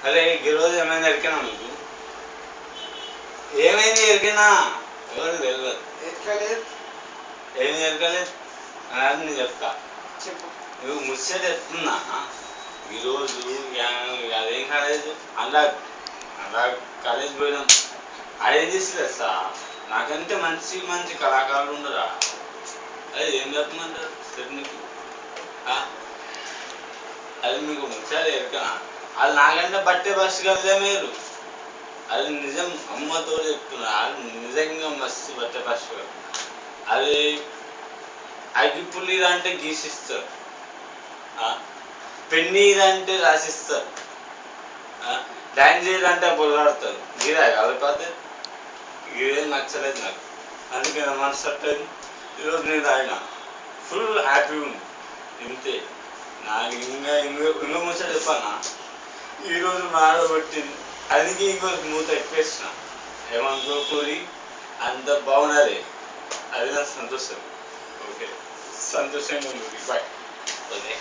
అరే ఈరోజు ఏమైంది ఎరికినా మీకు? ఏమైంది ఎరికినా? ఎవరు తెలియదు. ఏమి ఎరకలేదు అని నేను చెప్తా. నువ్వు ముచ్చట చెప్తున్నా. ఈరోజు అదేం కాలేజ్ అలా అలా కాలేజ్ పోయినాం. అదేం చేస్తుంది సార్, నాకంటే మంచి మంచి కళాకారులు ఉండరా? అది ఏం చెప్పమంటారు సార్ మీకు? అది మీకు ముచ్చట ఎరకనా? అది నాకంటే బట్టే బస్సు కదే మీరు. అది నిజం, అమ్మతో చెప్తున్నా. అది నిజంగా మస్తు బట్టే బస్సు. అది అగ్గిపుల్లి అంటే గీసిస్తారు, పెన్నీరు అంటే రాసిస్తారు, డాన్స్ చేయాలంటే పొలాడతారు. గిరా కాకపోతే ఇదేం నచ్చలేదు నాకు. అందుకే నా మనసు తట్టలేదు. ఈరోజు నేను తాగిన ఫుల్ హ్యాపీ ఉంది. ఇంతే. నాకు ఇంకా ముచ్చట చెప్పానా? ఈరోజు మాడబట్టింది, అందుకే ఇంకొక మూత ఎక్కేసిన. ఏమనుకోకూరి, అంత బాగున్నది. అది నాకు సంతోషం. ఓకే, సంతోషంగా ఉంది. బాయ్. ఓకే.